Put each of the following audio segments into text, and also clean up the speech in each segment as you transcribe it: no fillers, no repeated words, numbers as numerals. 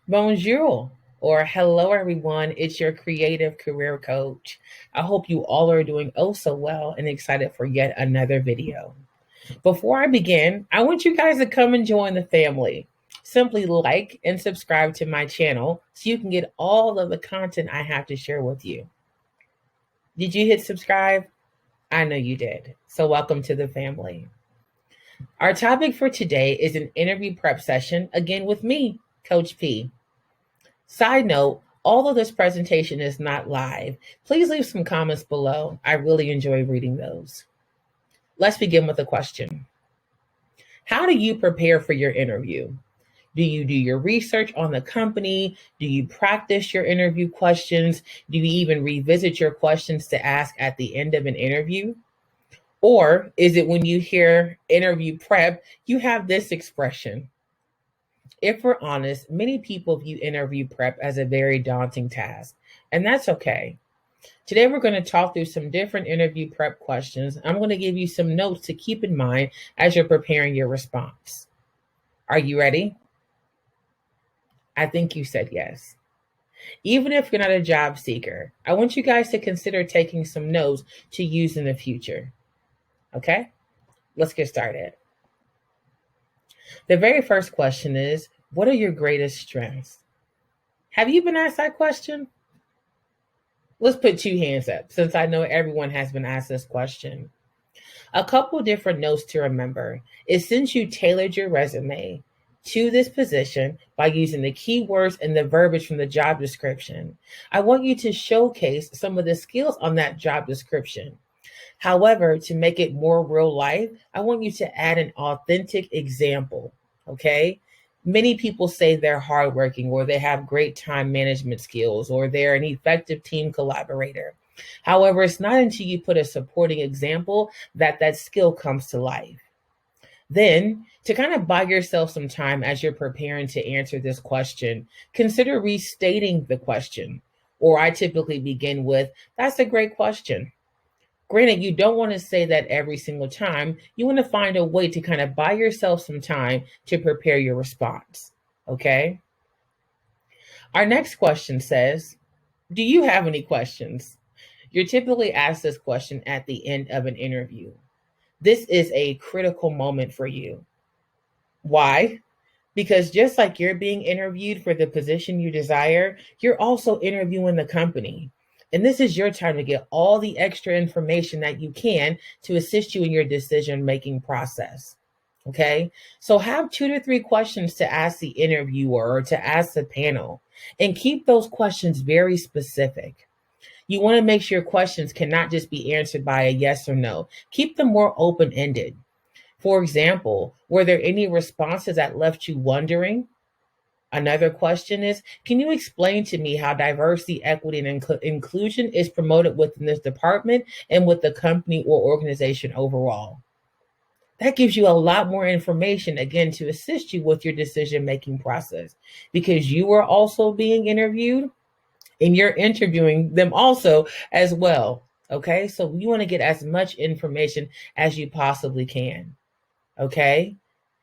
Bonjour, or hello, everyone. It's your creative career coach. I hope you all are doing oh so well and excited for yet another video. Before I begin, I want you guys to come and join the family. Simply like and subscribe to my channel so you can get all of the content I have to share with you. Did you hit subscribe? I know you did. So, welcome to the family. Our topic for today is an interview prep session, again with me, Coach P. Side note, although this presentation is not live, please leave some comments below. I really enjoy reading those. Let's begin with a question. How do you prepare for your interview? Do you do your research on the company? Do you practice your interview questions? Do you even revisit your questions to ask at the end of an interview? Or is it when you hear interview prep, you have this expression? If we're honest, many people view interview prep as a very daunting task, and that's okay. Today, we're going to talk through some different interview prep questions. I'm going to give you some notes to keep in mind as you're preparing your response. Are you ready? I think you said yes. Even if you're not a job seeker, I want you guys to consider taking some notes to use in the future. Okay? Let's get started. The very first question is, what are your greatest strengths? Have you been asked that question? Let's put two hands up since I know everyone has been asked this question. A couple different notes to remember is since you tailored your resume to this position by using the keywords and the verbiage from the job description, I want you to showcase some of the skills on that job description. However, to make it more real life, I want you to add an authentic example, okay? Many people say they're hardworking or they have great time management skills or they're an effective team collaborator. However, it's not until you put a supporting example that that skill comes to life. Then, to kind of buy yourself some time as you're preparing to answer this question, consider restating the question. Or I typically begin with, that's a great question. Granted, you don't want to say that every single time. You want to find a way to kind of buy yourself some time to prepare your response. Okay? Our next question says, do you have any questions? You're typically asked this question at the end of an interview. This is a critical moment for you. Why? Because just like you're being interviewed for the position you desire, you're also interviewing the company. And this is your time to get all the extra information that you can to assist you in your decision making process. Okay. So have 2 to 3 questions to ask the interviewer or to ask the panel and keep those questions very specific. You want to make sure questions cannot just be answered by a yes or no. Keep them more open ended. For example, were there any responses that left you wondering? Another question is, can you explain to me how diversity, equity, and inclusion is promoted within this department and with the company or organization overall? That gives you a lot more information, again, to assist you with your decision-making process because you are also being interviewed and you're interviewing them also as well. Okay, so you want to get as much information as you possibly can. Okay.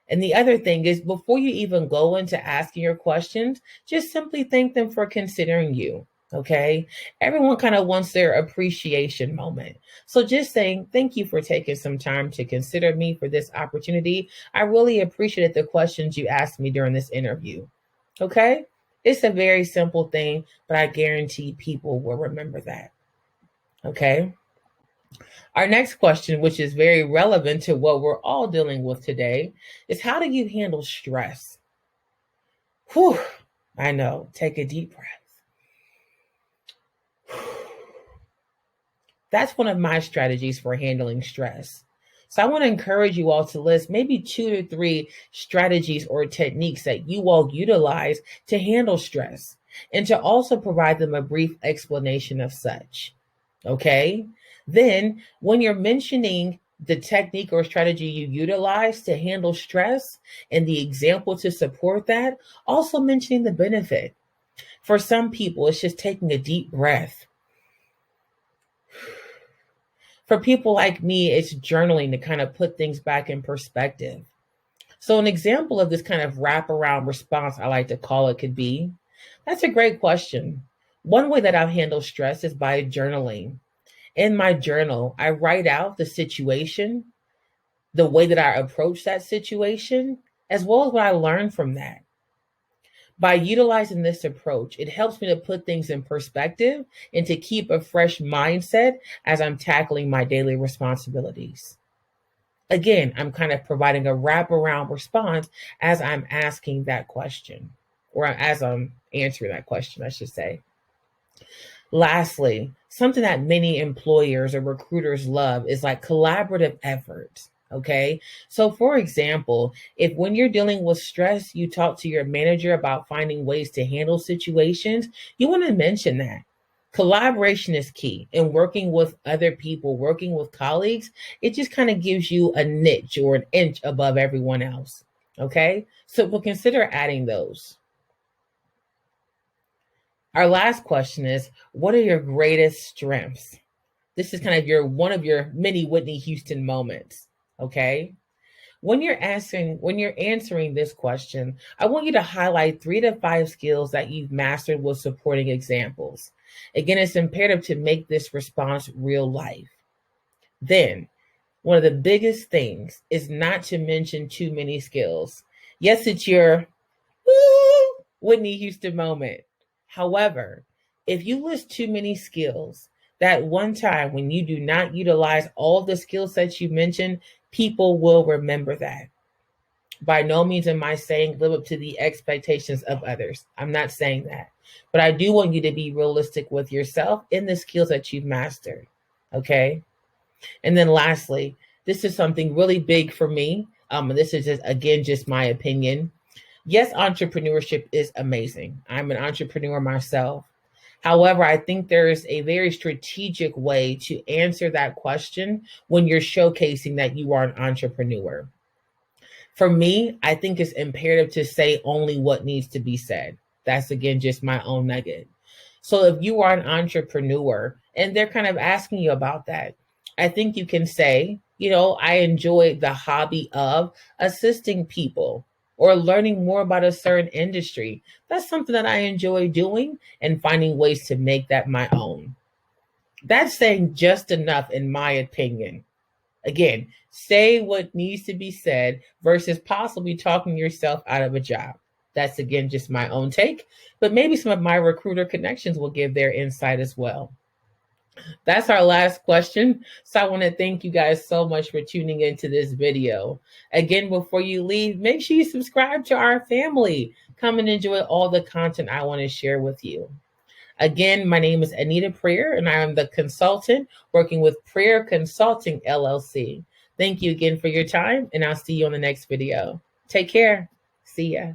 And the other thing is, before you even go into asking your questions, just simply thank them for considering you. Okay. Everyone kind of wants their appreciation moment. So just saying, thank you for taking some time to consider me for this opportunity. I really appreciated the questions you asked me during this interview. Okay. It's a very simple thing, but I guarantee people will remember that. Okay. Our next question, which is very relevant to what we're all dealing with today, is how do you handle stress? Whew, I know. Take a deep breath. That's one of my strategies for handling stress. So I want to encourage you all to list maybe 2 to 3 strategies or techniques that you all utilize to handle stress and to also provide them a brief explanation of such. Okay. Then, when you're mentioning the technique or strategy you utilize to handle stress and the example to support that, also mentioning the benefit. For some people, it's just taking a deep breath. For people like me, it's journaling to kind of put things back in perspective. So an example of this kind of wraparound response, I like to call it, could be, that's a great question. One way that I've handled stress is by journaling. In my journal, I write out the situation, the way that I approach that situation, as well as what I learned from that. By utilizing this approach, it helps me to put things in perspective and to keep a fresh mindset as I'm tackling my daily responsibilities. Again, I'm kind of providing a wraparound response as I'm asking that question, or as I'm answering that question, I should say. Lastly, something that many employers or recruiters love is like collaborative efforts. Okay. So, for example, if when you're dealing with stress, you talk to your manager about finding ways to handle situations, you want to mention that. Collaboration is key in working with other people, working with colleagues. It just kind of gives you a niche or an inch above everyone else. Okay. So, we'll consider adding those. Our last question is, what are your greatest strengths? This is kind of one of your many Whitney Houston moments. Okay. When you're answering this question, I want you to highlight 3 to 5 skills that you've mastered with supporting examples. Again, it's imperative to make this response real life. Then, one of the biggest things is not to mention too many skills. Yes, it's your Whitney Houston moment. However, if you list too many skills, that one time when you do not utilize all the skill sets you mentioned, people will remember that. By no means am I saying live up to the expectations of others. I'm not saying that. But I do want you to be realistic with yourself in the skills that you've mastered. Okay. And then lastly, this is something really big for me. And this is just my opinion. Yes, entrepreneurship is amazing. I'm an entrepreneur myself. However, I think there is a very strategic way to answer that question when you're showcasing that you are an entrepreneur. For me, I think it's imperative to say only what needs to be said. That's again just my own nugget. So if you are an entrepreneur and they're kind of asking you about that, I think you can say, I enjoy the hobby of assisting people or learning more about a certain industry. That's something that I enjoy doing and finding ways to make that my own. That's saying just enough, in my opinion. Again, say what needs to be said versus possibly talking yourself out of a job. That's again just my own take, but maybe some of my recruiter connections will give their insight as well. That's our last question. So I want to thank you guys so much for tuning into this video. Again, before you leave, make sure you subscribe to our family. Come and enjoy all the content I want to share with you. Again, my name is Anita Prayer, and I am the consultant working with Prayer Consulting LLC. Thank you again for your time, and I'll see you on the next video. Take care. See ya.